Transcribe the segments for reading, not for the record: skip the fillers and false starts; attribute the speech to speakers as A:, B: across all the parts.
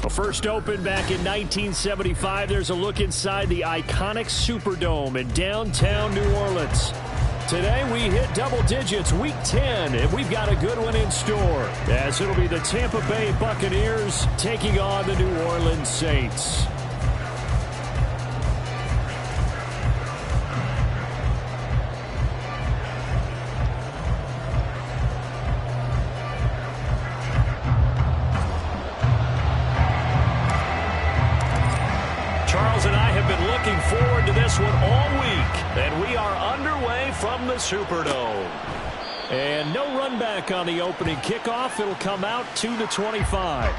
A: Well, first opened back in 1975, there's a look inside the iconic Superdome in downtown New Orleans. Today we hit double digits, week 10, and we've got a good one in store, as it'll be the Tampa Bay Buccaneers taking on the New Orleans Saints. Charles and I have been looking forward to this one all week, and we are underway from the Superdome. And no run back on the opening kickoff. It'll come out to the 25.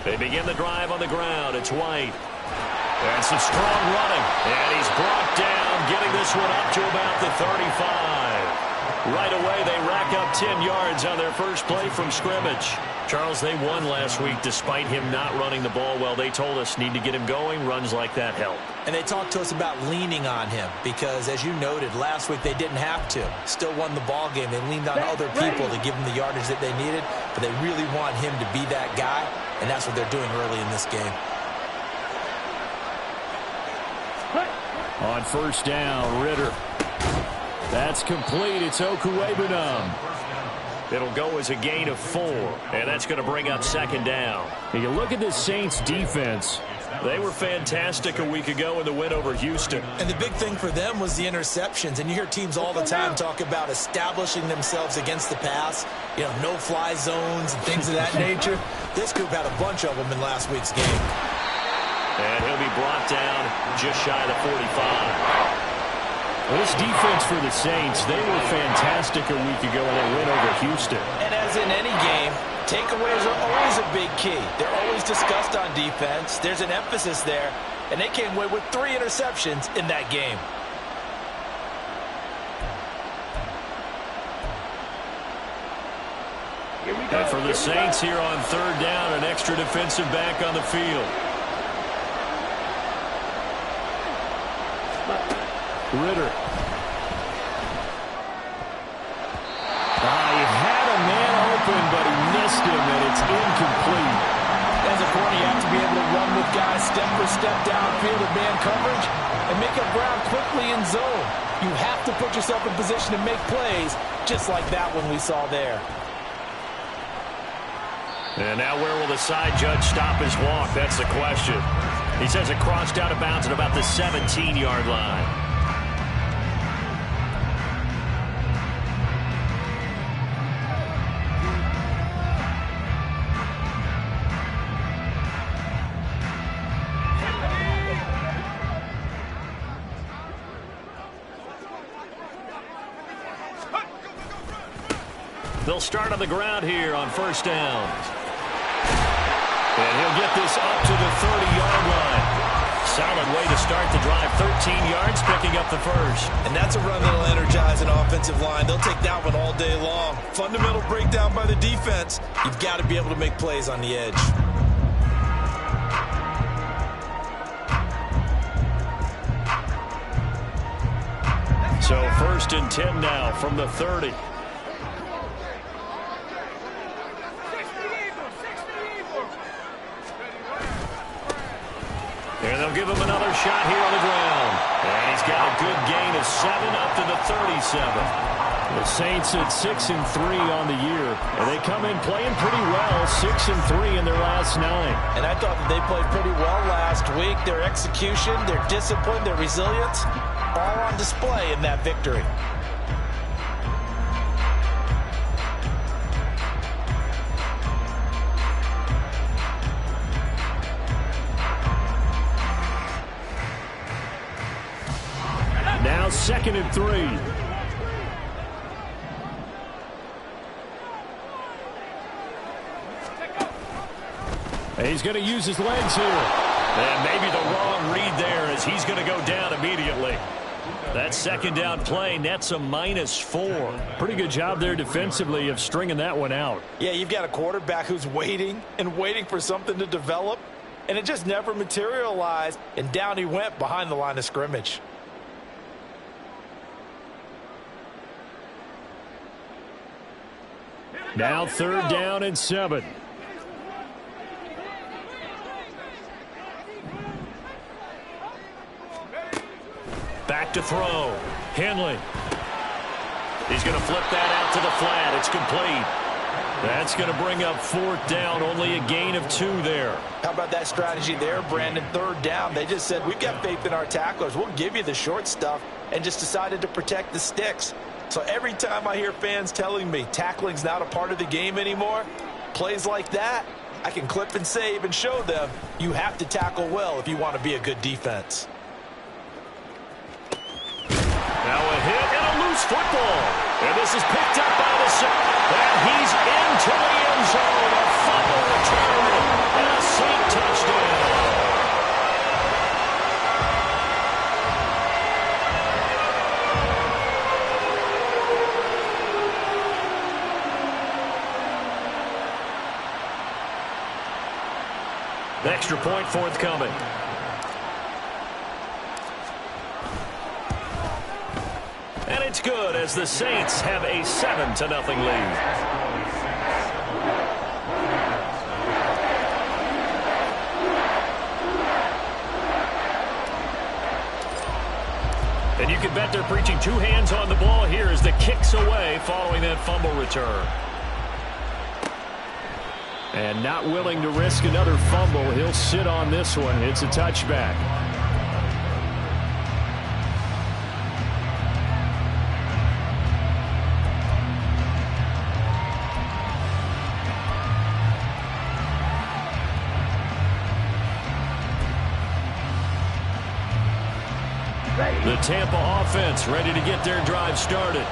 A: They begin the drive on the ground. It's White. And some strong running. And he's brought down, getting this one up to about the 35. Right away, they rack up 10 yards on their first play from scrimmage. Charles, they won last week despite him not running the ball well. They told us need to get him going. Runs like that help.
B: And they talked to us about leaning on him because, as you noted, last week they didn't have to. Still won the ball game. They leaned on other people to give them the yardage that they needed, but they really want him to be that guy, and that's what they're doing early in this game.
A: On first down, Ritter. That's complete. It's Okuwebunam. It'll go as a gain of 4, and that's going to bring up second down. And you look at this Saints defense. They were fantastic a week ago in the win over Houston.
B: And the big thing for them was the interceptions. And you hear teams all the time talk about establishing themselves against the pass, you know, no-fly zones and things of that nature. This group had a bunch of them in last week's game.
A: And he'll be brought down just shy of the 45. Well, this defense for the Saints, they were fantastic a week ago in their win over Houston.
B: And as in any game, takeaways are always a big key. They're always discussed on defense. There's an emphasis there, and they came away with 3 interceptions in that game.
A: And for the Saints here on third down, an extra defensive back on the field. Ritter. He had a man open, but he missed him, and it's incomplete.
B: As a corner, you have to be able to run with guys step for step downfield in man coverage and make up ground quickly in zone. You have to put yourself in position to make plays, just like that one we saw there.
A: And now where will the side judge stop his walk? That's the question. He says it crossed out of bounds at about the 17-yard line. They'll start on the ground here on first down. And he'll get this up to the 30-yard line. Solid way to start the drive. 13 yards, picking up the first.
B: And that's a run that'll energize an offensive line. They'll take that one all day long. Fundamental breakdown by the defense. You've got to be able to make plays on the edge.
A: So first and 10 now from the 30. And they'll give him another shot here on the ground. And he's got a good gain of 7 up to the 37. The Saints at 6-3 on the year. And they come in playing pretty well, 6-3 in their last 9.
B: And I thought that they played pretty well last week. Their execution, their discipline, their resilience, all on display in that victory.
A: Now 2nd and 3. And he's going to use his legs here. And maybe the wrong read there as he's going to go down immediately. That second down play nets a -4. Pretty good job there defensively of stringing that one out.
B: Yeah, you've got a quarterback who's waiting and waiting for something to develop, and it just never materialized, and down he went behind the line of scrimmage.
A: Now 3rd down and 7. Back to throw. Henley. He's going to flip that out to the flat. It's complete. That's going to bring up 4th down. Only a gain of 2 there.
B: How about that strategy there, Brandon? 3rd down. They just said, we've got faith in our tacklers. We'll give you the short stuff, and just decided to protect the sticks. So every time I hear fans telling me tackling's not a part of the game anymore, plays like that, I can clip and save and show them you have to tackle well if you want to be a good defense.
A: Now a hit and a loose football. And this is picked up by the center. And he's into the end zone. A fumble return and a Saint touchdown. The extra point forthcoming. And it's good as the Saints have a 7-0 lead. And you can bet they're preaching 2 hands on the ball here as the kick's away following that fumble return. And not willing to risk another fumble, he'll sit on this one. It's a touchback. The Tampa offense ready to get their drive started.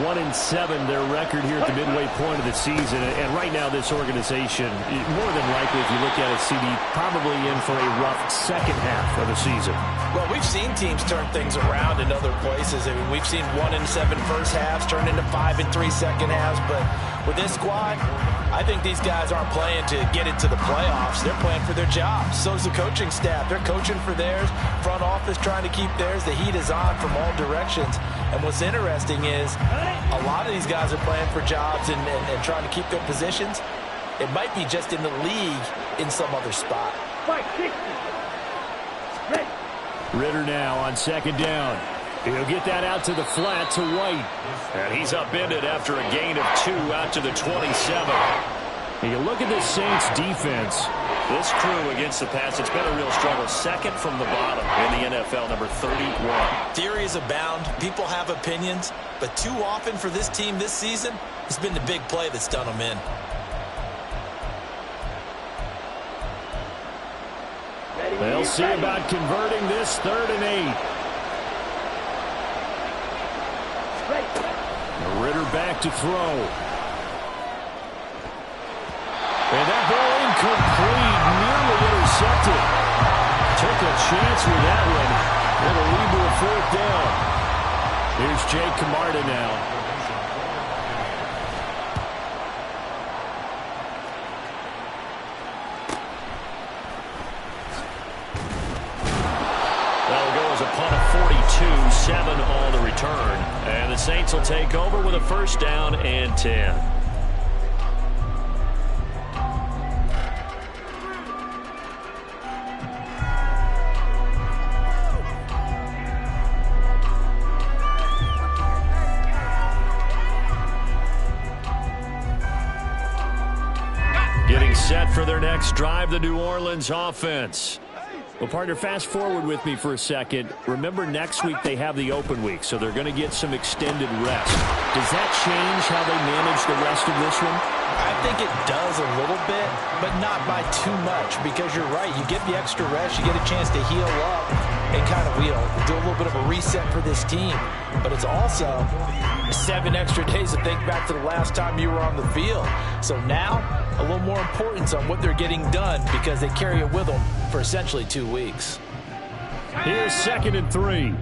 A: 1-7 their record here at the midway point of the season. And right now this organization, more than likely if you look at it, CD, probably in for a rough second half of the season.
B: Well, we've seen teams turn things around in other places. I mean, we've seen 1-7 first halves turn into 5-3 second halves. But with this squad, I think these guys aren't playing to get into the playoffs. They're playing for their jobs. So's the coaching staff. They're coaching for theirs. Front office trying to keep theirs. The heat is on from all directions. And what's interesting is a lot of these guys are playing for jobs and trying to keep their positions. It might be just in the league in some other spot.
A: Ritter now on 2nd down. He'll get that out to the flat to White. And he's upended after a gain of 2 out to the 27. You look at this Saints defense. This crew against the pass, it's been a real struggle. 2nd from the bottom in the NFL, number 31.
B: Theories abound. People have opinions. But too often for this team this season, it's been the big play that's done them in.
A: They'll see about converting this 3rd and 8. Ritter back to throw. And that ball incomplete, nearly intercepted. Took a chance with that one. It'll lead to a 4th down. Here's Jake Camarda now. That'll go as a punt of 42, 7 on the return. And the Saints will take over with a 1st down and 10. Getting set for their next drive, the New Orleans offense. Well, partner, fast forward with me for a second. Remember, next week they have the open week, so they're going to get some extended rest. Does that change how they manage the rest of this one?
B: I think it does a little bit, but not by too much, because you're right. You get the extra rest, you get a chance to heal up and kind of, do a little bit of a reset for this team. But it's also 7 extra days to think back to the last time you were on the field. So now, a little more importance on what they're getting done, because they carry it with them for essentially 2 weeks.
A: Here's 2nd and 3.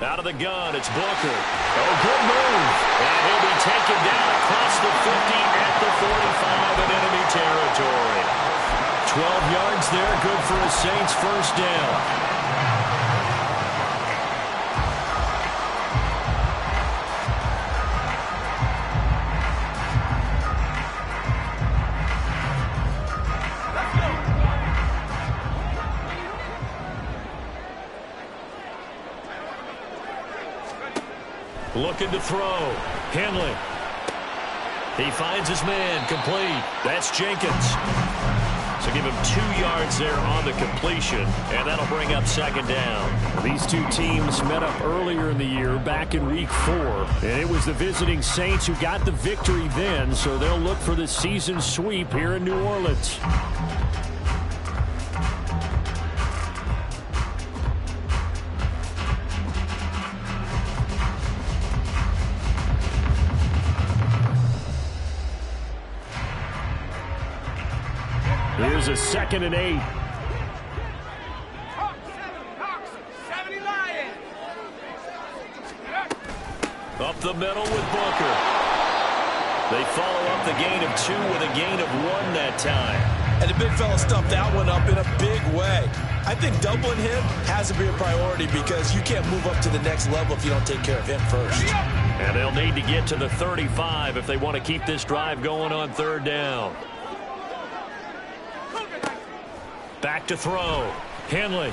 A: Out of the gun, it's Booker. Oh, good move. And he'll be taken down across the 50 at the 45 in enemy territory. 12 yards there, good for a Saints first down. Looking to throw. Henley. He finds his man. Complete. That's Jenkins. So give him 2 yards there on the completion, and that'll bring up 2nd down. These two teams met up earlier in the year, back in Week 4, and it was the visiting Saints who got the victory then, so they'll look for the season sweep here in New Orleans. Here's a 2nd and 8. Up the middle with Booker. They follow up the gain of 2 with a gain of 1 that time.
B: And the big fella stuffed that one up in a big way. I think doubling him has to be a priority, because you can't move up to the next level if you don't take care of him first.
A: And they'll need to get to the 35 if they want to keep this drive going on 3rd down. Back to throw. Henley.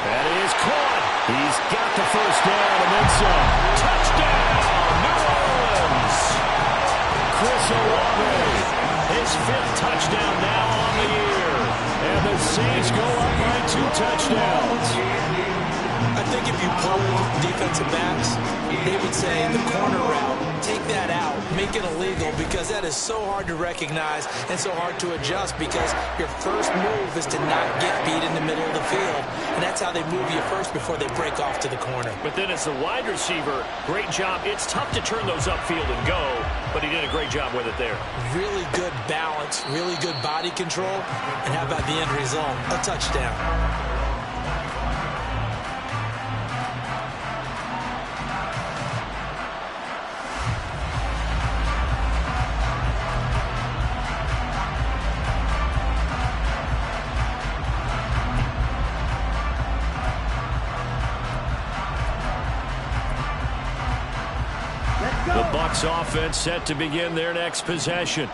A: That is caught. He's got the first down and then some. Touchdown, New Orleans. Chris Olave, his 5th touchdown now on the year. And the Saints go up by 2 touchdowns.
B: I think if you polled defensive backs, they would say the corner route, take that out, make it illegal, because that is so hard to recognize and so hard to adjust, because your first move is to not get beat in the middle of the field, and that's how they move you first before they break off to the corner.
A: But then as the wide receiver, great job. It's tough to turn those upfield and go, but he did a great job with it there.
B: Really good balance, really good body control, and how about the end result? A touchdown.
A: The Bucs offense set to begin their next possession.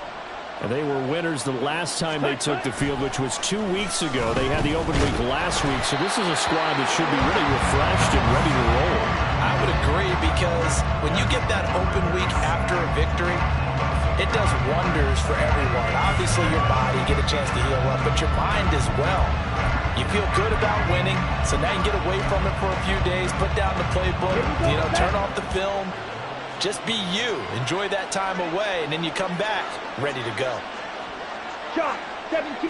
A: And they were winners the last time they took the field, which was 2 weeks ago. They had the open week last week, so this is a squad that should be really refreshed and ready to roll.
B: I would agree, because when you get that open week after a victory, it does wonders for everyone. Obviously, your body, get a chance to heal up, but your mind as well. You feel good about winning, so now you can get away from it for a few days, put down the playbook, turn off the film. Just be you. Enjoy that time away, and then you come back ready to go.
C: Shot, 17.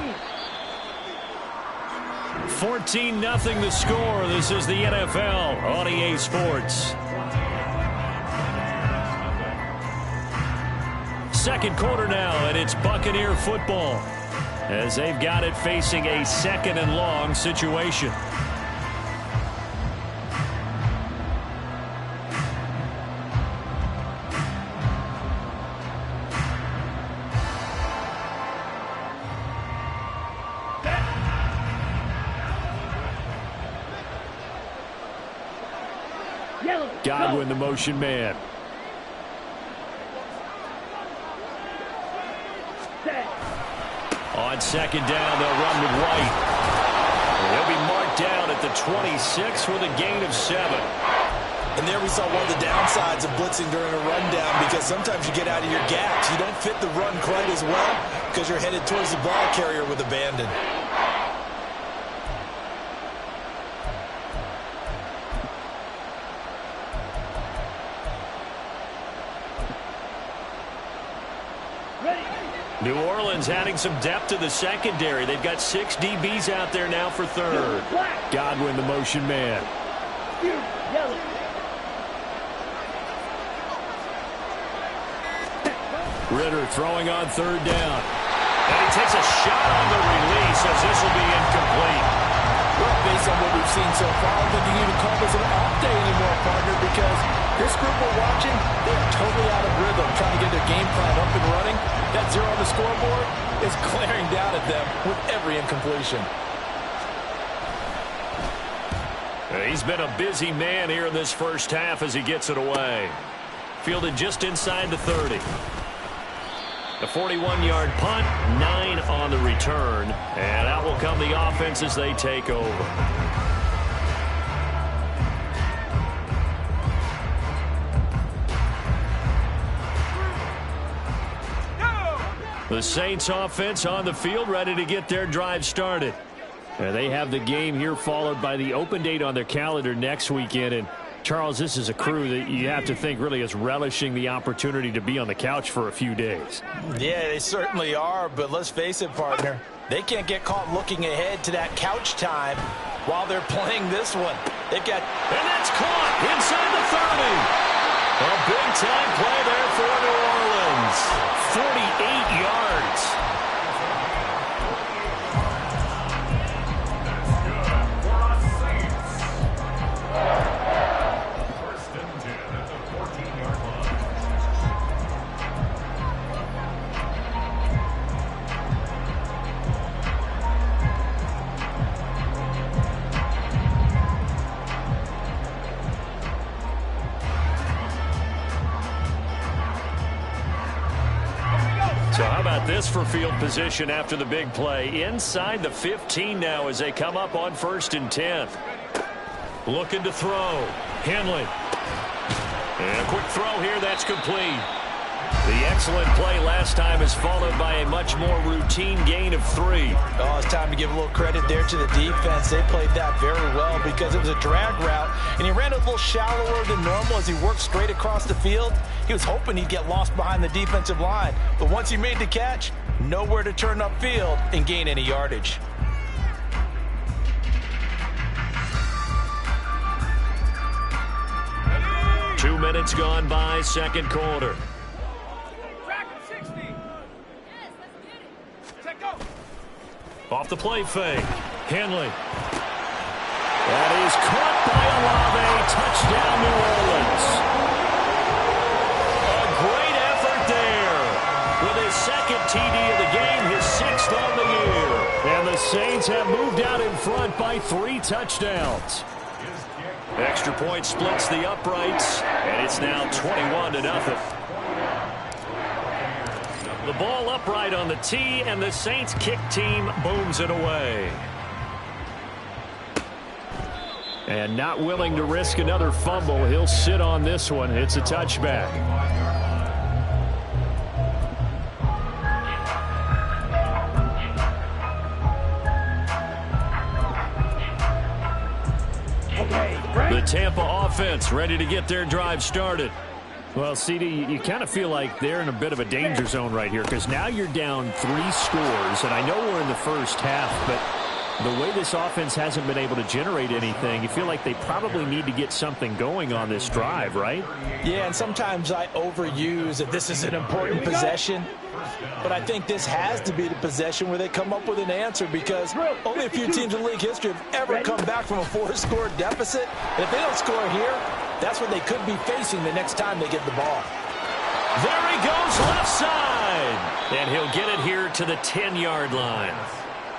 A: 14-0 the score. This is the NFL on EA Sports. Second quarter now, and it's Buccaneer football, as they've got it facing a 2nd and long situation. Godwin, the motion man. On 2nd down, they'll run with White. He'll be marked down at the 26 with a gain of 7.
B: And there we saw one of the downsides of blitzing during a rundown, because sometimes you get out of your gaps. You don't fit the run quite as well because you're headed towards the ball carrier with abandon.
A: New Orleans adding some depth to the secondary. They've got 6 DBs out there now for third.
D: Godwin, the motion man. Ritter throwing on third down.
A: And he takes a shot on the release as this will be incomplete.
B: Well, based on what we've seen so far, I don't think you can even call this an off day anymore, partner, because this group we're watching, they are totally out of rhythm, trying to get their game plan up and running. That 0 on the scoreboard is glaring down at them with every incompletion.
A: He's been a busy man here in this first half as he gets it away. Fielded just inside the 30. A 41-yard punt, 9 on the return, and out will come the offense as they take over. The Saints offense on the field, ready to get their drive started.
D: They have the game here followed by the open date on their calendar next weekend. And Charles, this is a crew that you have to think really is relishing the opportunity to be on the couch for a few days.
B: Yeah, they certainly are, but let's face it, partner. They can't get caught looking ahead to that couch time while they're playing this one. They've got...
A: And that's caught inside the 30. A big-time play there for New Orleans. 48 yards. So how about this for field position after the big play? Inside the 15 now as they come up on 1st and 10. Looking to throw. Henley. And a quick throw here. That's complete. The excellent play last time is followed by a much more routine gain of 3.
B: Oh, it's time to give a little credit there to the defense. They played that very well because it was a drag route, and he ran a little shallower than normal as he worked straight across the field. He was hoping he'd get lost behind the defensive line, but once he made the catch, nowhere to turn upfield and gain any yardage.
A: Two minutes gone by, second quarter. Off the play fake. Henley. That is caught by Olave. Touchdown, New Orleans. A great effort there. With his second TD of the game, his 6th on the year.
D: And the Saints have moved out in front by 3 touchdowns.
A: Extra point splits the uprights, and it's now 21-0. The ball upright on the tee, and the Saints kick team booms it away.
D: And not willing to risk another fumble, he'll sit on this one. It's a touchback.
A: The Tampa offense ready to get their drive started.
D: Well, CD, you kind of feel like they're in a bit of a danger zone right here because now you're down 3 scores, and I know we're in the first half, but the way this offense hasn't been able to generate anything, you feel like they probably need to get something going on this drive, right?
B: Yeah, and sometimes I overuse that this is an important possession, but I think this has to be the possession where they come up with an answer because only a few teams in league history have ever come back from a 4-score deficit, and if they don't score here, that's what they could be facing the next time they get the ball.
A: There he goes left side. And he'll get it here to the 10-yard line.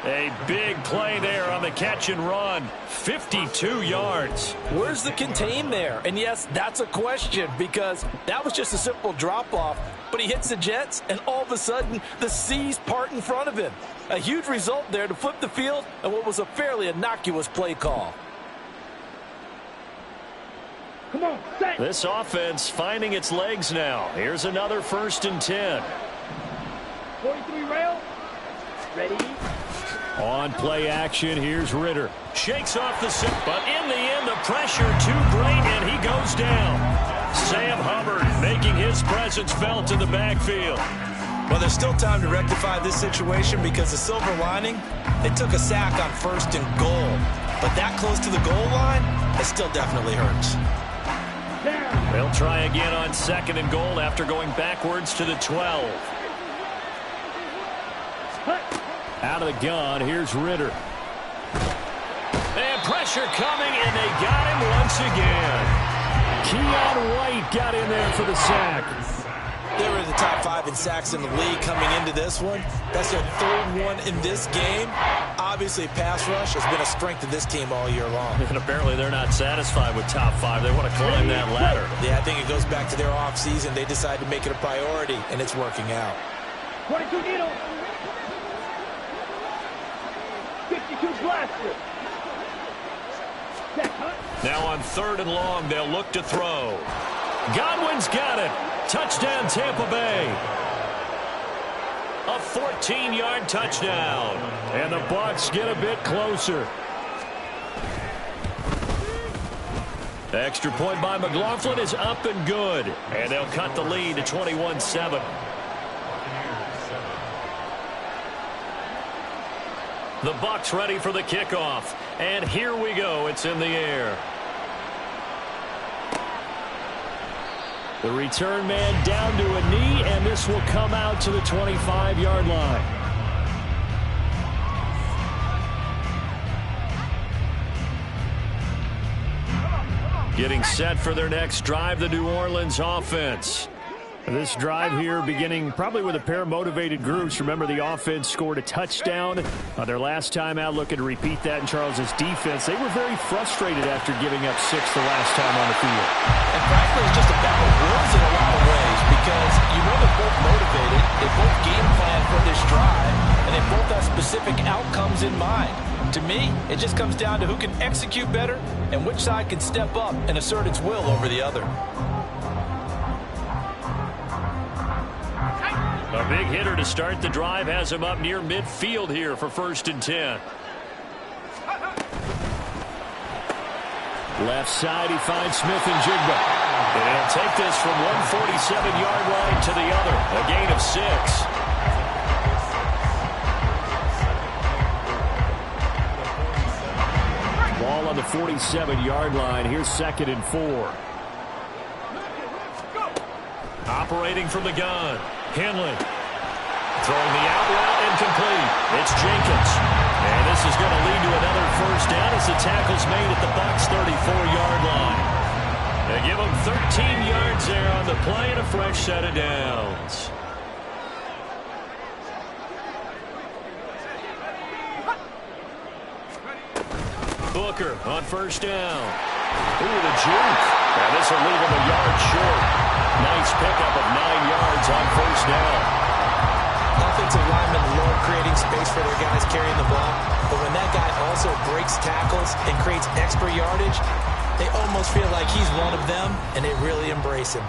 A: A big play there on the catch and run. 52 yards.
B: Where's the contain there? And yes, that's a question because that was just a simple drop-off. But he hits the Jets, and all of a sudden, the seas part in front of him. A huge result there to flip the field and what was a fairly innocuous play call.
C: Come on, set.
A: This offense finding its legs now. Here's another 1st and 10.
C: 43 rail. Ready.
D: On play action, here's Ritter.
A: Shakes off the sip, but in the end, the pressure too great, and he goes down. Sam Hubbard making his presence felt in the backfield.
B: Well, there's still time to rectify this situation because the silver lining, they took a sack on 1st and goal. But that close to the goal line, it still definitely hurts.
A: They'll try again on 2nd and goal after going backwards to the 12.
D: Out of the gun, here's Ritter.
A: And pressure coming, and they got him once again.
D: Keon White got in there for the sack.
B: They were in the top 5 in sacks in the league coming into this one. That's their 3rd one in this game. Obviously, pass rush has been a strength of this team all year long.
A: And apparently they're not satisfied with top 5. They want to climb that ladder.
B: Yeah, I think it goes back to their offseason. They decided to make it a priority, and it's working out.
C: 22 needle. 52 blaster.
A: Now on 3rd and long, they'll look to throw. Godwin's got it. Touchdown, Tampa Bay. A 14-yard touchdown.
D: And the Bucs get a bit closer.
A: Extra point by McLaughlin is up and good. And they'll cut the lead to 21-7. The Bucs ready for the kickoff. And here we go. It's in the air.
D: The return man down to a knee, and this will come out to the 25-yard line.
A: Getting set for their next drive, the New Orleans offense.
D: This drive here beginning probably with a pair of motivated groups. Remember, the offense scored a touchdown their last time out, looking to repeat that in Charles's defense. They were very frustrated after giving up 6 the last time on the field.
B: And frankly, it's just a battle of wills in a lot of ways because you know they're both motivated, they both game plan for this drive, and they both have specific outcomes in mind. To me, it just comes down to who can execute better and which side can step up and assert its will over the other.
A: A big hitter to start the drive has him up near midfield here for 1st and 10.
D: Left side, he finds Smith and Jigba.
A: And he'll take this from 147-yard line to the other. A gain of 6.
D: Ball on the 47-yard line. Here's 2nd and 4.
A: Operating from the gun. Henley throwing the out route incomplete. It's Jenkins. And this is going to lead to another 1st down as the tackle's made at the Bucs 34-yard line. They give them 13 yards there on the play and a fresh set of downs. Booker on 1st down. Ooh, the juke. And this will leave him a yard short. Nice pickup of 9 yards on 1st down.
B: Offensive linemen love creating space for their guys carrying the ball, but when that guy also breaks tackles and creates extra yardage, they almost feel like he's one of them, and they really embrace him.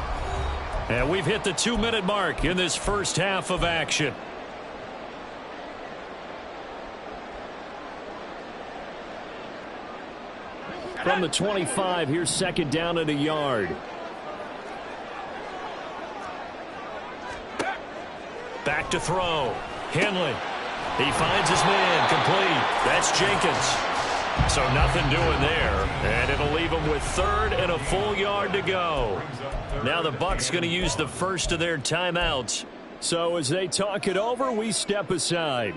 A: And we've hit the 2-minute mark in this first half of action.
D: From the 25, here's 2nd down and a yard.
A: Back to throw. Henley. He finds his man. Complete. That's Jenkins. So nothing doing there. And it'll leave him with 3rd and a full yard to go. Now the Bucs going to use the first of their timeouts.
D: So as they talk it over, we step aside.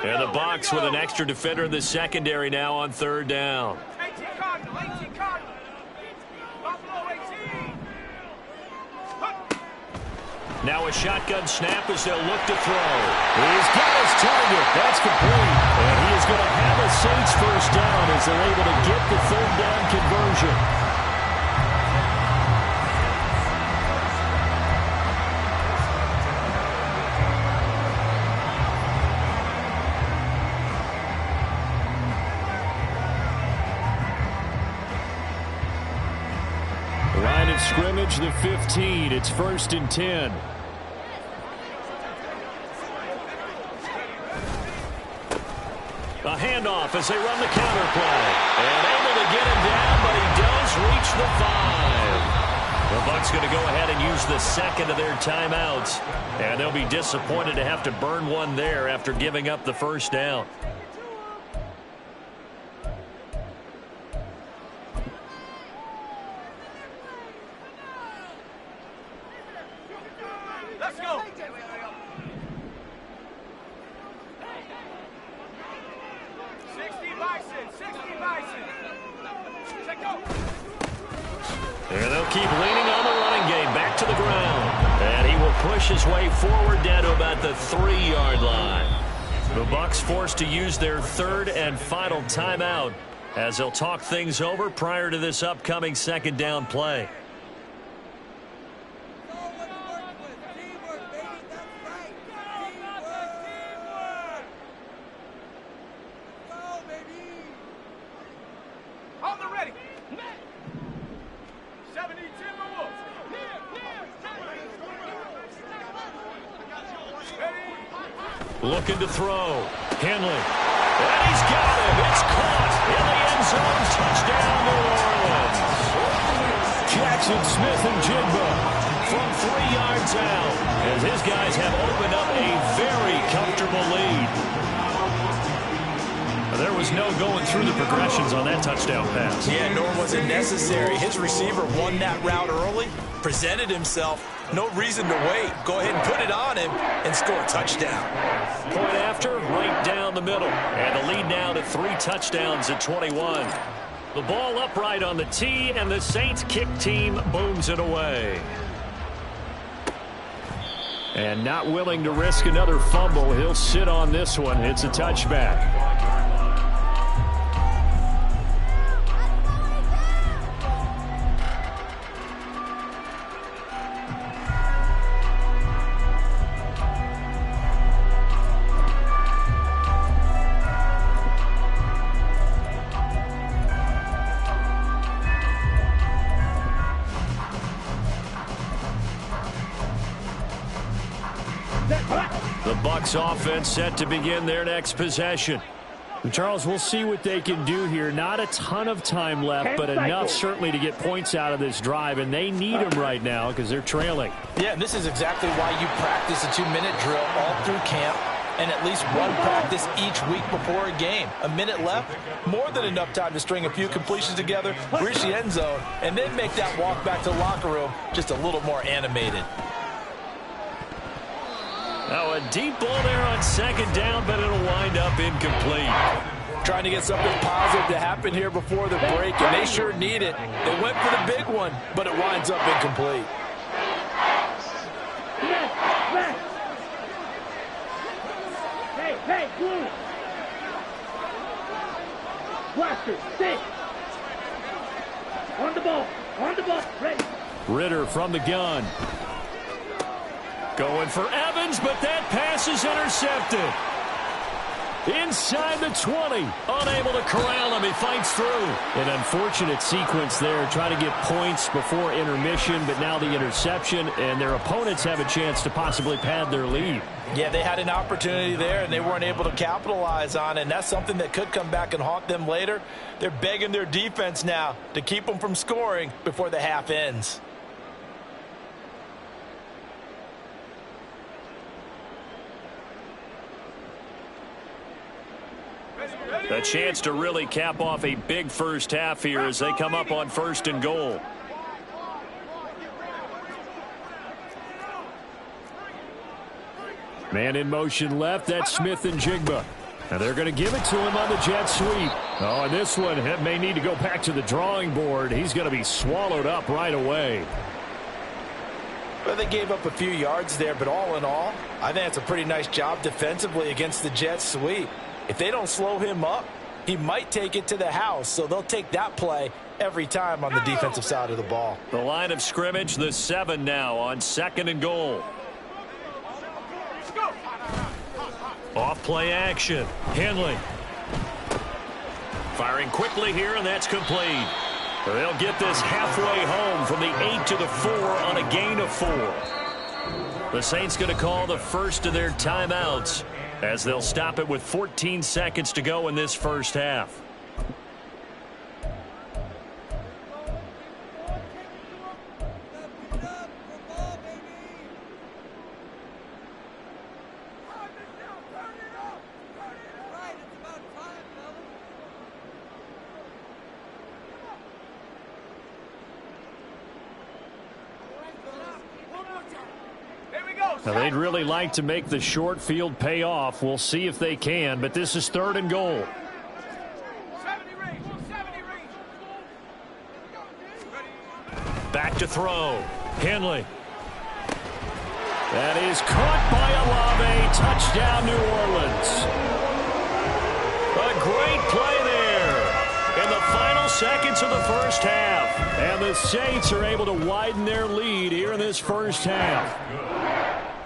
A: And the Bucs with an extra defender in the secondary now on 3rd down. Now a shotgun snap as they'll look to throw.
D: He's got his target. That's complete.
A: And he is going to have a Saints 1st down as they're able to get the 3rd down conversion.
D: Line of scrimmage, the 15. It's 1st and 10.
A: A handoff as they run the counter play. And able to get him down, but he does reach the 5. The Bucs going to go ahead and use the second of their timeouts. And they'll be disappointed to have to burn one there after giving up the first down.
C: Let's go. 60 Bison. Check go.
A: And they'll keep leaning on the running game back to the ground. And he will push his way forward down to about the 3-yard line. The Bucs forced to use their third and final timeout as they'll talk things over prior to this upcoming second down play. Looking to throw. Henley. And he's got him. It's caught in the end zone. Touchdown, New Orleans. Jackson Smith-Njigba from 3 yards out as his guys have opened up a very comfortable lead. There was no going through the progressions on that touchdown pass.
B: Yeah, nor was it necessary. His receiver won that route early, presented himself. No reason to wait. Go ahead and put it on him and score a touchdown.
A: Point after, right down the middle. And the lead now to 3 touchdowns at 21. The ball upright on the tee, and the Saints kick team booms it away.
D: And not willing to risk another fumble, he'll sit on this one. It's a touchback. The Bucs offense set to begin their next possession. Charles, we'll see what they can do here. Not a ton of time left, but enough certainly to get points out of this drive, and they need them right now because they're trailing.
B: Yeah, this is exactly why you practice a 2-minute drill all through camp and at least one practice each week before a game. A minute left, more than enough time to string a few completions together, reach the end zone, and then make that walk back to the locker room just a little more animated.
A: Now a deep ball there on second down, but it'll wind up incomplete.
B: Trying to get something positive to happen here before the break, and they sure need it. They went for the big one, but it winds up incomplete.
C: Hey, blue. Blaster, stay. On the ball, ready.
A: Ritter from the gun. Going for Evans, but that pass is intercepted. Inside the 20. Unable to corral him. He fights through.
D: An unfortunate sequence there, trying to get points before intermission, but now the interception, and their opponents have a chance to possibly pad their lead.
B: Yeah, they had an opportunity there, and they weren't able to capitalize on it, and that's something that could come back and haunt them later. They're begging their defense now to keep them from scoring before the half ends.
A: A chance to really cap off a big first half here as they come up on 1st and goal.
D: Man in motion left, that's Smith-Njigba. And they're going to give it to him on the jet sweep. Oh, and this one may need to go back to the drawing board. He's going to be swallowed up right away.
B: Well, they gave up a few yards there, but all in all, I think that's a pretty nice job defensively against the jet sweep. If they don't slow him up, he might take it to the house, so they'll take that play every time on the defensive side of the ball.
A: The line of scrimmage, the 7 now on 2nd and goal. Off play action. Henley. Firing quickly here, and that's complete. They'll get this halfway home from the 8 to the 4 on a gain of 4. The Saints going to call the first of their timeouts, as they'll stop it with 14 seconds to go in this first half.
D: Now, they'd really like to make the short field pay off. We'll see if they can, but this is 3rd and goal.
C: 70 range, 70 range.
A: Back to throw. Henley. That is caught by Olave. Touchdown, New Orleans. A great play there in the final seconds of the first half. And the Saints are able to widen their lead here in this first half.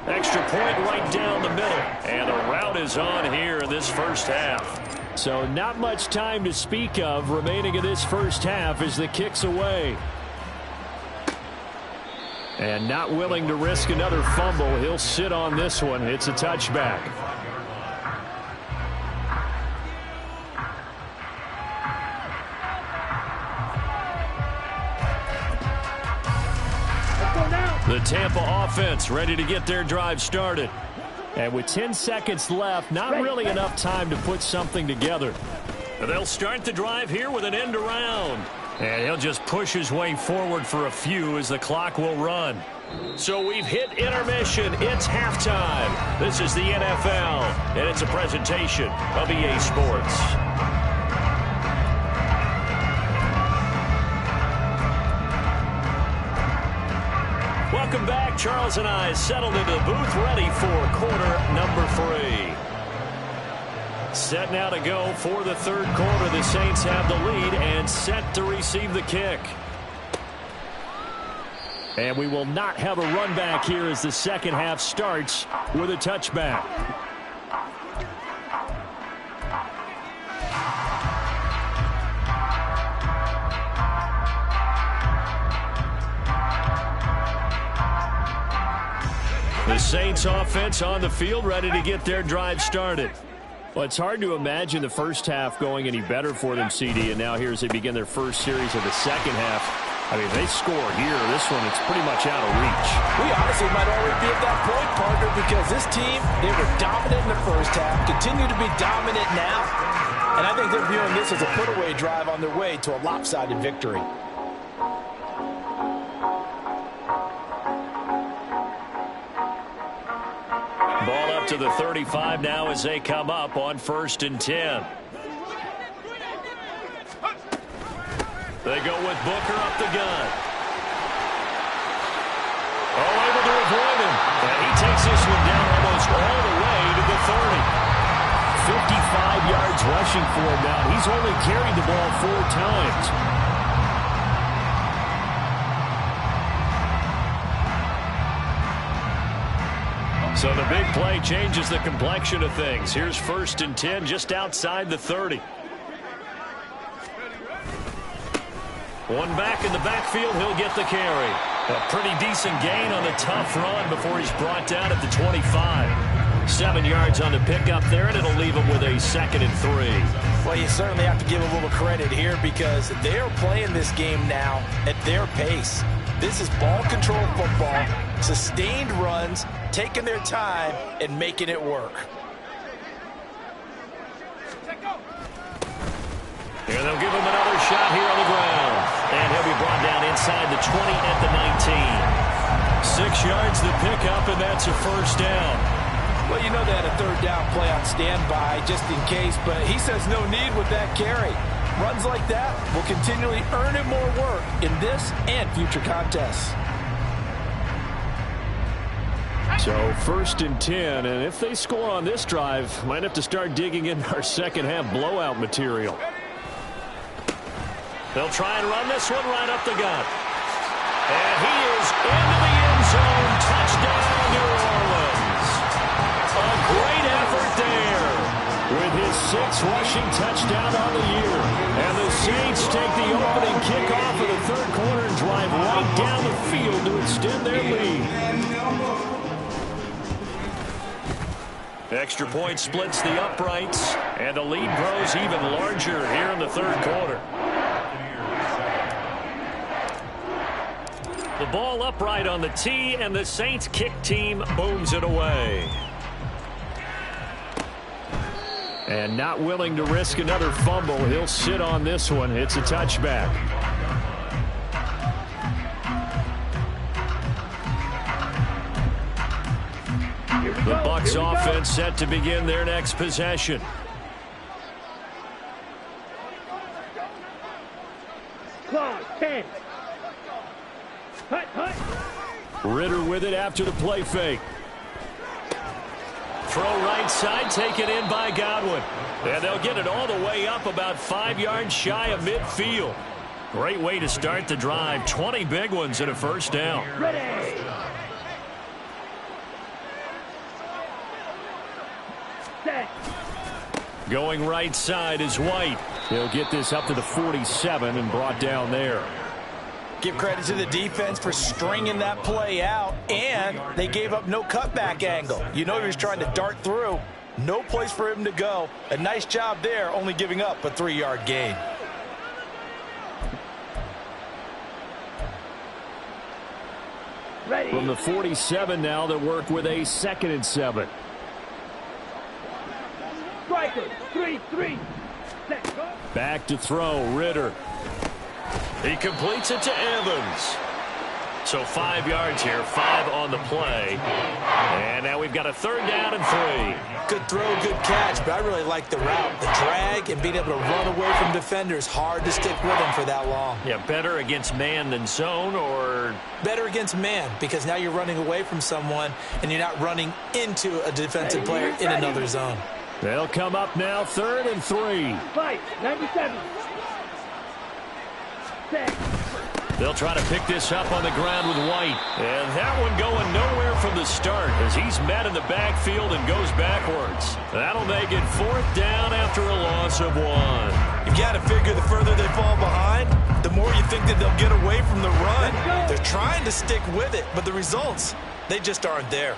A: Extra point right down the middle. And the route is on here in this first half.
D: So not much time to speak of remaining in this first half as the kick's away. And not willing to risk another fumble. He'll sit on this one. It's a touchback.
A: The Tampa offense ready to get their drive started.
D: And with 10 seconds left, not really enough time to put something together.
A: They'll start the drive here with an end around. And he'll just push his way forward for a few as the clock will run. So we've hit intermission. It's halftime. This is the NFL, and it's a presentation of EA Sports. Welcome back. Charles and I settled into the booth, ready for quarter number 3. Set now to go for the 3rd quarter. The Saints have the lead and set to receive the kick.
D: And we will not have a run back here as the second half starts with a touchback.
A: The Saints offense on the field, ready to get their drive started.
D: Well, it's hard to imagine the first half going any better for them, CD, and now here as they begin their first series of the second half. I mean, if they score here, this one, it's pretty much out of reach.
B: We honestly might already be at that point, partner, because this team, they were dominant in the first half, continue to be dominant now, and I think they're viewing this as a put-away drive on their way to a lopsided victory.
A: Ball up to the 35 now as they come up on 1st and 10. They go with Booker up the gun. Oh, able to avoid him. And he takes this one down almost all the way to the 30.
D: 55 yards rushing for him now. He's only carried the ball 4 times.
A: So the big play changes the complexion of things. Here's 1st and 10 just outside the 30. One back in the backfield, he'll get the carry. A pretty decent gain on the tough run before he's brought down at the 25. 7 yards on the pickup there, and it'll leave him with a 2nd and 3.
B: Well, you certainly have to give a little credit here because they're playing this game now at their pace. This is ball control football, sustained runs, taking their time and making it work.
A: And they'll give him another shot here on the ground. And he'll be brought down inside the 20 at the 19. 6 yards the pickup, and that's a 1st down.
B: Well, you know they had a 3rd down play on standby just in case, but he says no need with that carry. Runs like that will continually earn him more work in this and future contests.
D: So 1st and 10, and if they score on this drive, might have to start digging in our second half blowout material.
A: They'll try and run this one right up the gut. And he is into the end zone. Touchdown, New Orleans. A great effort there with his 6th rushing touchdown on the year. And the Saints take the opening kickoff of the 3rd quarter and drive right down the field to extend their lead. Extra point splits the uprights, and the lead grows even larger here in the 3rd quarter. The ball upright on the tee, and the Saints kick team booms it away.
D: And not willing to risk another fumble, he'll sit on this one. It's a touchback.
A: The Bucs offense set to begin their next possession.
C: Close, 10. Hut.
A: Ritter with it after the play fake. Throw right side, taken in by Godwin. And they'll get it all the way up about 5 yards shy of midfield. Great way to start the drive. 20 big ones and a first down.
C: Ready. Set.
A: Going right side is White. He'll get this up to the 47 and brought down there.
B: Give credit to the defense for stringing that play out, and they gave up no cutback angle. You know he was trying to dart through. No place for him to go. A nice job there, only giving up a 3-yard gain.
C: Ready.
A: From the 47 now, they'll work with a 2nd and 7.
C: Striker, 3-3. Set, go.
A: Back to throw, Ritter. He completes it to Evans. So 5 yards here, 5 on the play. And now we've got a 3rd down and 3.
B: Good throw, good catch, but I really like the route. The drag and being able to run away from defenders. Hard to stick with him for that long.
A: Yeah, better against man than zone, or?
B: Better against man, because now you're running away from someone and you're not running into a defensive player in another zone.
A: They'll come up now, 3rd and 3.
C: Fight, 97. Set.
A: They'll try to pick this up on the ground with White. And that one going nowhere from the start as he's met in the backfield and goes backwards. That'll make it 4th down after a loss of 1.
B: You got to figure the further they fall behind, the more you think that they'll get away from the run. They're trying to stick with it, but the results, they just aren't there.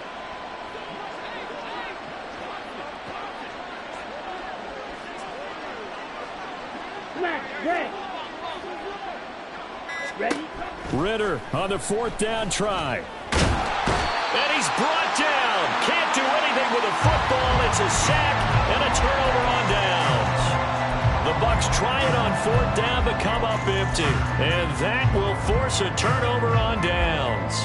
C: Smash, red. Ready?
A: Ritter on the 4th down try. And he's brought down. Can't do anything with a football. It's a sack and a turnover on downs. The Bucs try it on 4th down but come up empty. And that will force a turnover on downs.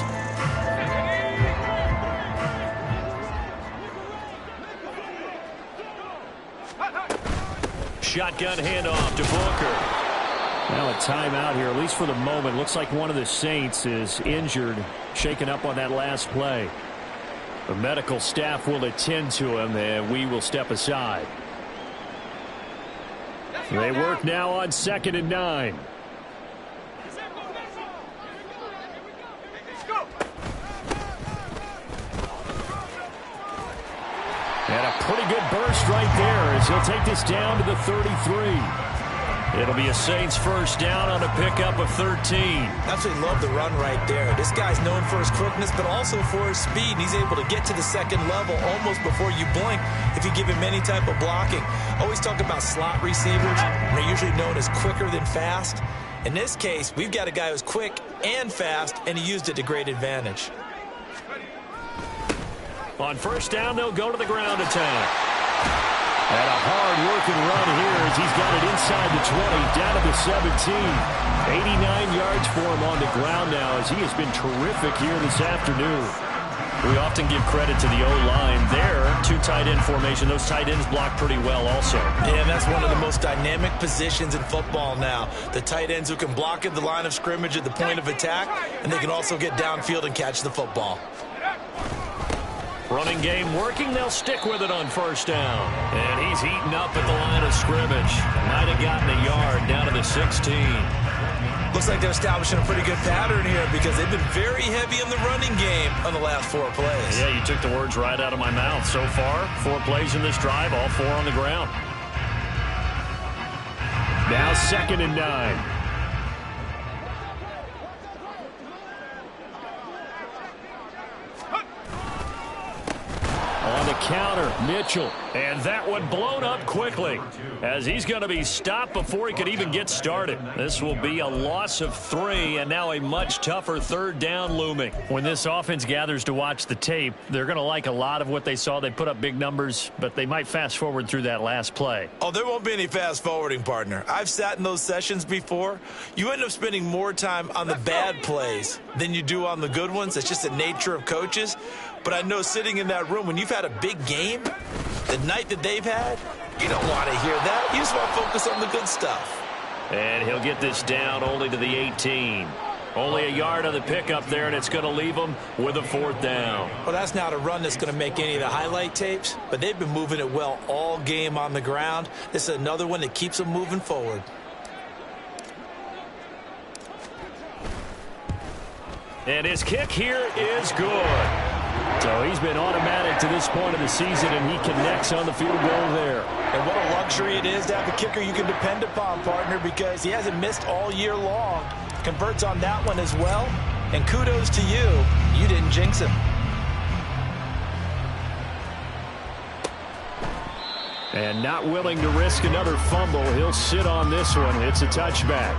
A: Shotgun handoff to Booker. Now a timeout here, at least for the moment. Looks like one of the Saints is injured, shaken up on that last play. The medical staff will attend to him, and we will step aside. They work now on 2nd and 9. And a pretty good burst right there as he'll take this down to the 33. It'll be a Saints 1st down on a pickup of 13.
B: Absolutely love the run right there. This guy's known for his quickness, but also for his speed. And he's able to get to the 2nd level almost before you blink if you give him any type of blocking. Always talk about slot receivers. They're usually known as quicker than fast. In this case, we've got a guy who's quick and fast, and he used it to great advantage.
A: On 1st down, they'll go to the ground attack. And a hard-working run here as he's got it inside the 20, down to the 17. 89 yards for him on the ground now as he has been terrific here this afternoon. We often give credit to the O-line there. 2 tight end formation. Those tight ends block pretty well also.
B: Yeah, that's one of the most dynamic positions in football now. The tight ends who can block at the line of scrimmage at the point of attack, and they can also get downfield and catch the football.
A: Running game working. They'll stick with it on 1st down. And he's eaten up at the line of scrimmage. Might have gotten a yard down to the 16.
B: Looks like they're establishing a pretty good pattern here because they've been very heavy in the running game on the last 4 plays.
A: Yeah, you took the words right out of my mouth. So far, 4 plays in this drive, all 4 on the ground. Now 2nd and 9. On the
D: counter, Mitchell. And that one blown up quickly as he's going to be stopped before he could even get started. This will be a loss of 3 and now a much tougher third down looming. When this offense gathers to watch the tape, they're going to like a lot of what they saw. They put up big numbers, but they might fast forward through that last play.
B: Oh, there won't be any fast forwarding, partner. I've sat in those sessions before. You end up spending more time on the bad plays than you do on the good ones. It's just the nature of coaches. But I know sitting in that room, when you've had a big game, the night that they've had, you don't want to hear that. You just want to focus on the good stuff.
A: And he'll get this down only to the 18. Only a yard on the pickup there, and it's going to leave them with a 4th down.
B: Well, that's not a run that's going to make any of the highlight tapes, but they've been moving it well all game on the ground. This is another one that keeps them moving forward.
A: And his kick here is good.
D: So he's been automatic to this point of the season, and he connects on the field goal there.
B: And what a luxury it is to have a kicker you can depend upon, partner, because he hasn't missed all year long. Converts on that one as well. And kudos to you. You didn't jinx him.
D: And not willing to risk another fumble. He'll sit on this one. It's a touchback.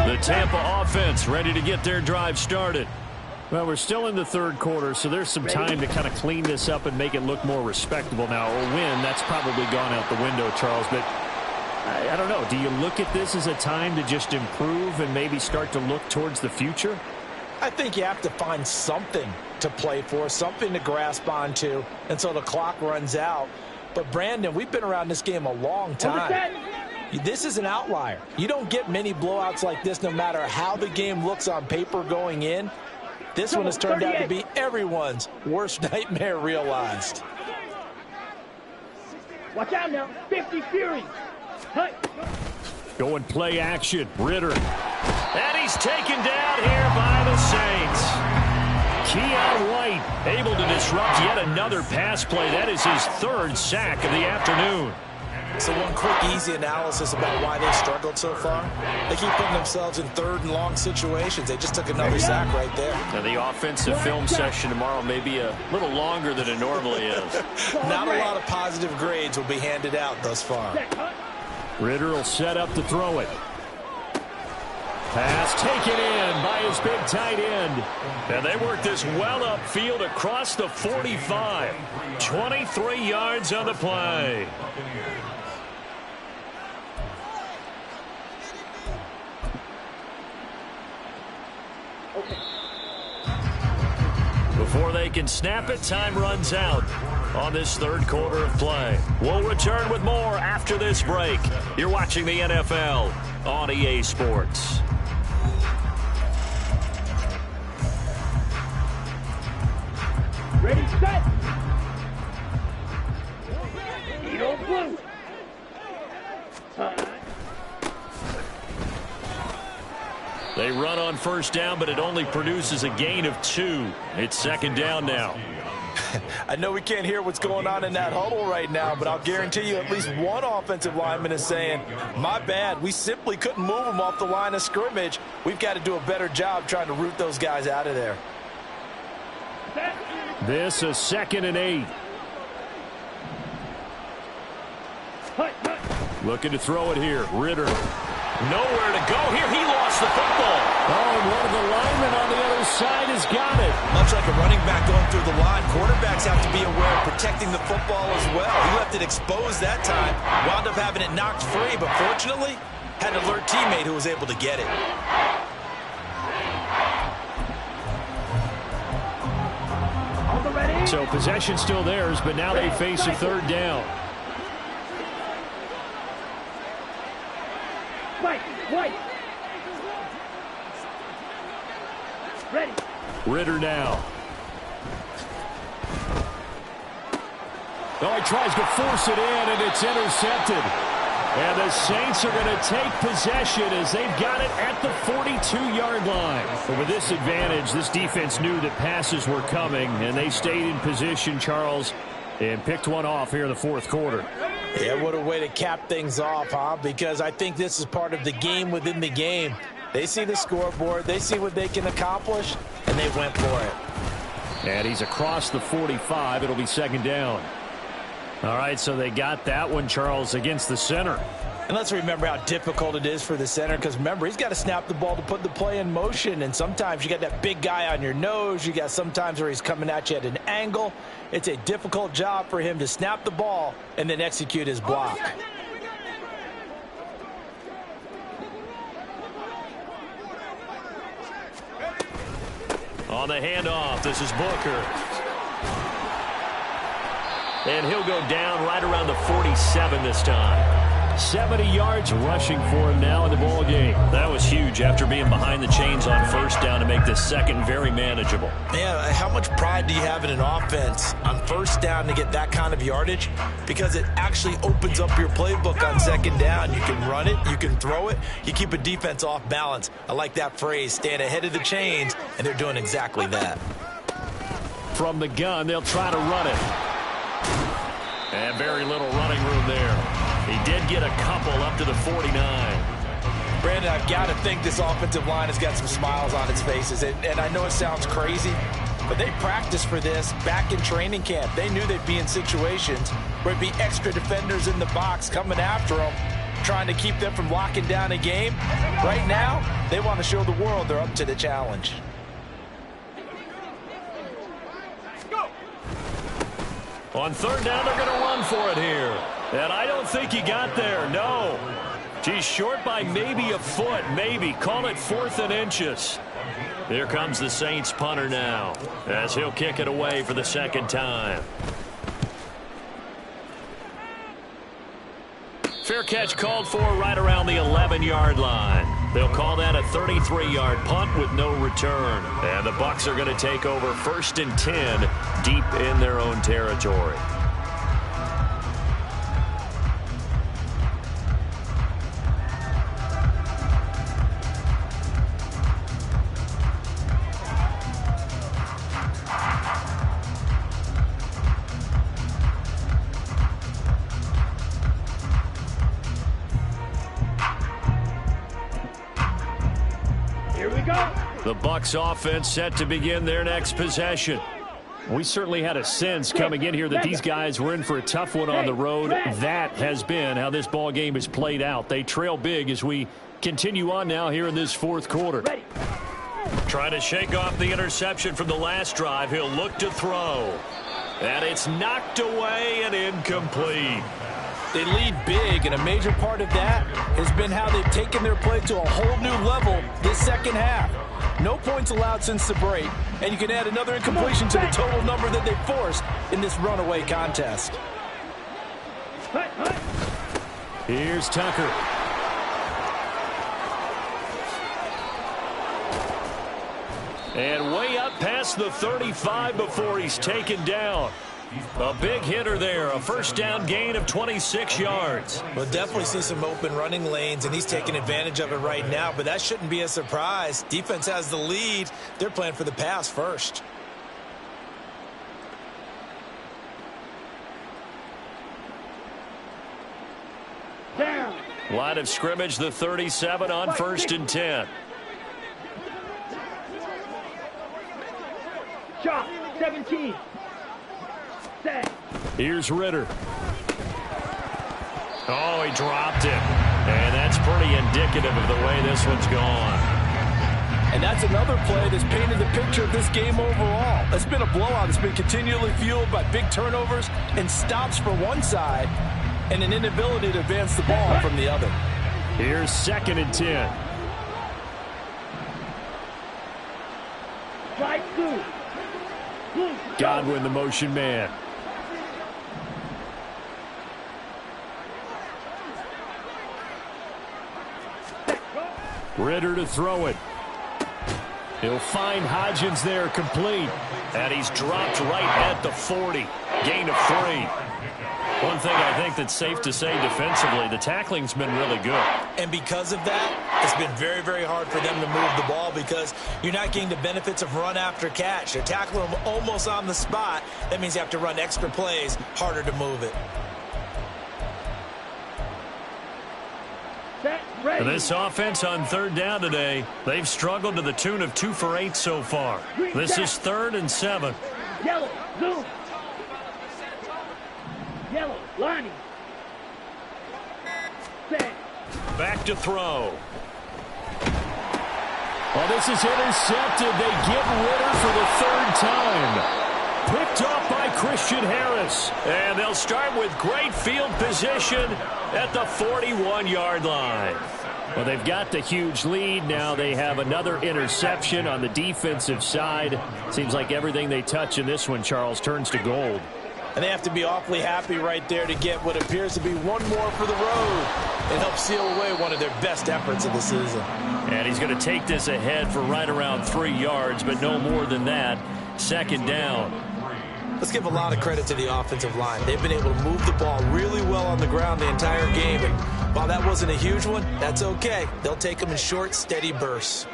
A: The Tampa offense ready to get their drive started.
D: Well, we're still in the third quarter, so there's some time to kind of clean this up and make it look more respectable now. A win, that's probably gone out the window, Charles, but I don't know. Do you look at this as a time to just improve and maybe start to look towards the future?
B: I think you have to find something to play for, something to grasp onto until the clock runs out. But, Brandon, we've been around this game a long time. This is an outlier. You don't get many blowouts like this no matter how the game looks on paper going in. This one has turned out to be everyone's worst nightmare realized.
C: Watch out now. 50 Fury.
D: Go and play action. Ritter.
A: And he's taken down here by the Saints. Keon White able to disrupt yet another pass play. That is his 3rd sack of the afternoon.
B: So one quick, easy analysis about why they struggled so far. They keep putting themselves in 3rd and long situations. They just took another sack right there.
A: Now the offensive film session tomorrow may be a little longer than it normally is.
B: Not a lot of positive grades will be handed out thus far.
D: Ritter will set up to throw it. Pass taken in by his big tight end.
A: And they work this well upfield across the 45. 23 yards on the play. Before they can snap it, time runs out on this 3rd quarter of play. We'll return with more after this break. You're watching the NFL on EA Sports.
C: Ready, set. Eagle blue.
A: They run on 1st down, but it only produces a gain of 2. It's 2nd down now.
B: I know we can't hear what's going on in that huddle right now, but I'll guarantee you at least one offensive lineman is saying, my bad, we simply couldn't move them off the line of scrimmage. We've got to do a better job trying to root those guys out of there.
D: This is 2nd and 8. Looking to throw it here. Ritter.
A: Nowhere to go here. He lost the football.
D: Oh, and one of the linemen on the other side has got it.
B: Much like a running back going through the line, quarterbacks have to be aware of protecting the football as well. He left it exposed that time, wound up having it knocked free, but fortunately, had an alert teammate who was able to get it.
D: So possession still theirs, but now they face a 3rd down.
C: White. Ready.
D: Ritter now. Oh, he tries to force it in, and it's intercepted. And the Saints are going to take possession as they've got it at the 42-yard line. But with this advantage, this defense knew that passes were coming, and they stayed in position, Charles, and picked one off here in the fourth quarter.
B: Yeah, what a way to cap things off, huh? Because I think this is part of the game within the game. They see the scoreboard, they see what they can accomplish, and they went for it.
D: And he's across the 45. It'll be second down. All right, so they got that one, Charles, against the center.
B: And let's remember how difficult it is for the center, because remember, he's got to snap the ball to put the play in motion, and sometimes you got that big guy on your nose. You got sometimes where he's coming at you at an angle. It's a difficult job for him to snap the ball and then execute his block.
A: On the handoff, this is Booker. And he'll go down right around the 47 this time.
D: 70 yards rushing for him now in the ball game.
A: That was huge after being behind the chains on first down to make this second very manageable.
B: Man, how much pride do you have in an offense on first down to get that kind of yardage? Because it actually opens up your playbook on second down. You can run it, you can throw it, you keep a defense off balance. I like that phrase, staying ahead of the chains, and they're doing exactly that.
D: From the gun, they'll try to run it.
A: And very little running room there. He did get a couple up to the 49.
B: Brandon, I've got to think this offensive line has got some smiles on its faces. And I know it sounds crazy, but they practiced for this back in training camp. They knew they'd be in situations where it'd be extra defenders in the box coming after them, trying to keep them from locking down a game. Right now, they want to show the world they're up to the challenge.
A: On third down, they're going to run for it here. And I don't think he got there, no. He's short by maybe a foot, maybe. Call it 4th and inches. Here comes the Saints punter now, as he'll kick it away for the second time. Fair catch called for right around the 11-yard line. They'll call that a 33-yard punt with no return. And the Bucs are going to take over 1st and 10 deep in their own territory. The Bucs offense set to begin their next possession.
D: We certainly had a sense coming in here that these guys were in for a tough one on the road. That has been how this ball game has played out. They trail big as we continue on now here in this fourth quarter.
A: Trying to shake off the interception from the last drive. He'll look to throw. And it's knocked away and incomplete.
B: They lead big, and a major part of that has been how they've taken their play to a whole new level this second half. No points allowed since the break, and you can add another incompletion to the total number that they forced in this runaway contest.
D: Here's Tucker.
A: And way up past the 35 before he's taken down. A big hitter there, a first down gain of 26 yards.
B: We'll definitely see some open running lanes, and he's taking advantage of it right now, but that shouldn't be a surprise. Defense has the lead. They're playing for the pass first.
C: Down.
A: Line of scrimmage, the 37 on 1st and 10.
C: Shot, 17. Set.
D: Here's Ritter.
A: Oh, he dropped it. And that's pretty indicative of the way this one's gone.
B: And that's another play that's painted the picture of this game overall. It's been a blowout. It's been continually fueled by big turnovers and stops for one side and an inability to advance the ball from the other.
D: Here's 2nd and 10.
C: Right through.
D: Godwin, the motion man. Ritter to throw it. He'll find Hodgins there, complete.
A: And he's dropped right at the 40. Gain of 3. One thing I think that's safe to say defensively, the tackling's been really good.
B: And because of that, it's been very, very hard for them to move the ball because you're not getting the benefits of run after catch. They're tackling them almost on the spot. That means you have to run extra plays, harder to move it.
A: For this offense on third down today, they've struggled to the tune of 2 for 8 so far. This is 3rd and 7.
C: Yellow, zoom. Yellow, lining. Set.
A: Back to throw.
D: Well, this is intercepted. They get Ritter for the 3rd time. Picked off by Christian Harris.
A: And they'll start with great field position at the 41-yard line.
D: Well, they've got the huge lead. Now they have another interception on the defensive side. Seems like everything they touch in this one, Charles, turns to gold.
B: And they have to be awfully happy right there to get what appears to be one more for the road and help seal away one of their best efforts of the season.
A: And he's going to take this ahead for right around 3 yards, but no more than that. 2nd down.
B: Let's give a lot of credit to the offensive line. They've been able to move the ball really well on the ground the entire game. And while that wasn't a huge one, that's okay. They'll take them in short, steady bursts.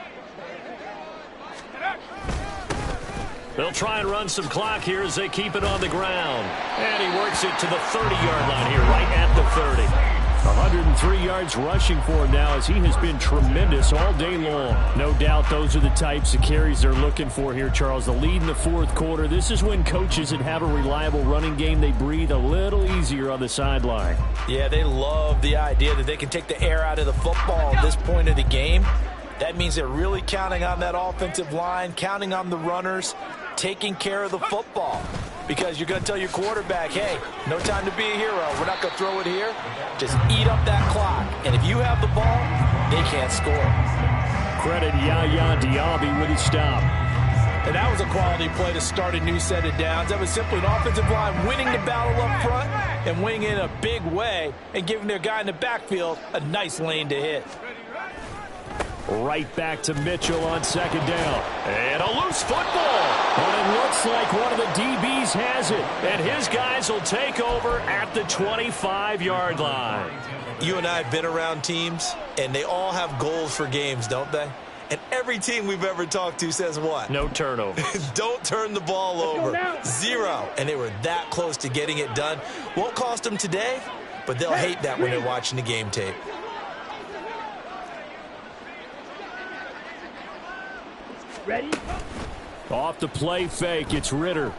A: They'll try and run some clock here as they keep it on the ground. And he works it to the 30-yard line here, right at the 30.
D: 103 yards rushing for him now as he has been tremendous all day long. No doubt those are the types of carries they're looking for here, Charles. The lead in the 4th quarter. This is when coaches that have a reliable running game, they breathe a little easier on the sideline.
B: Yeah, they love the idea that they can take the air out of the football at this point of the game. That means they're really counting on that offensive line, counting on the runners, taking care of the football. Because you're going to tell your quarterback, hey, no time to be a hero. We're not going to throw it here. Just eat up that clock. And if you have the ball, they can't score.
D: Credit Yaya Diaby with his stop.
B: And that was a quality play to start a new set of downs. That was simply an offensive line winning the battle up front and winning in a big way and giving their guy in the backfield a nice lane to hit.
D: Right back to Mitchell on 2nd down.
A: And a loose football.
D: And it looks like one of the DBs has it.
A: And his guys will take over at the 25-yard line.
B: You and I have been around teams, and they all have goals for games, don't they? And every team we've ever talked to says what?
A: No turnovers.
B: Don't turn the ball over. 0. And they were that close to getting it done. Won't cost them today, but they'll hate that when they're watching the game tape.
C: Ready?
D: Off the play fake, it's Ritter.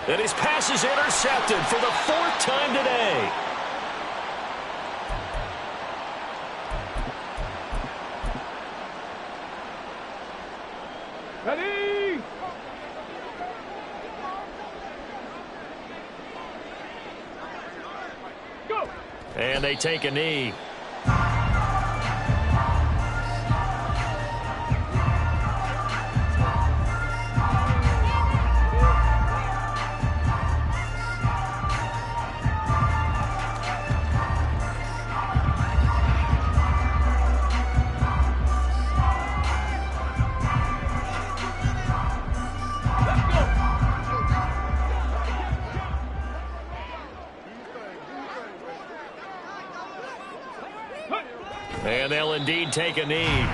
A: And his pass is intercepted for the 4th time today.
C: Ready? Go!
A: And they take a knee. And they'll indeed take a knee.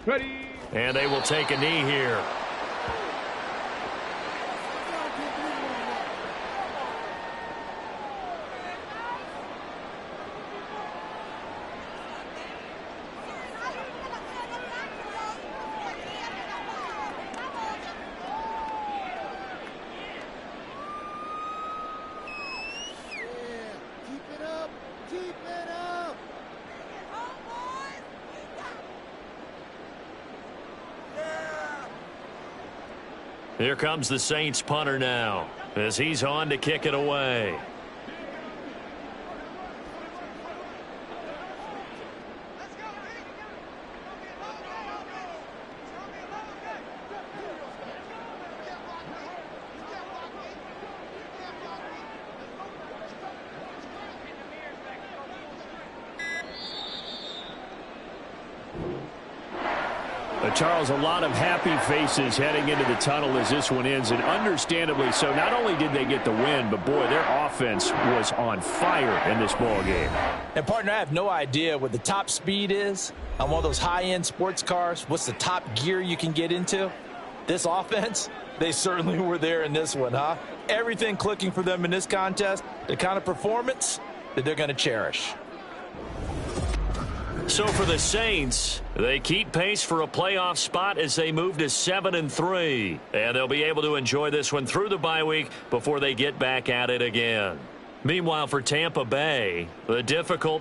C: Ready?
A: And they will take a knee here. Here comes the Saints punter now as he's on to kick it away.
D: Charles, a lot of happy faces heading into the tunnel as this one ends, and understandably so. Not only did they get the win, but, boy, their offense was on fire in this ball game.
B: And, partner, I have no idea what the top speed is on one of those high-end sports cars. What's the top gear you can get into? This offense, they certainly were there in this one, huh? Everything clicking for them in this contest, the kind of performance that they're going to cherish.
A: So for the Saints, they keep pace for a playoff spot as they move to 7-3. And they'll be able to enjoy this one through the bye week before they get back at it again. Meanwhile, for Tampa Bay, the difficult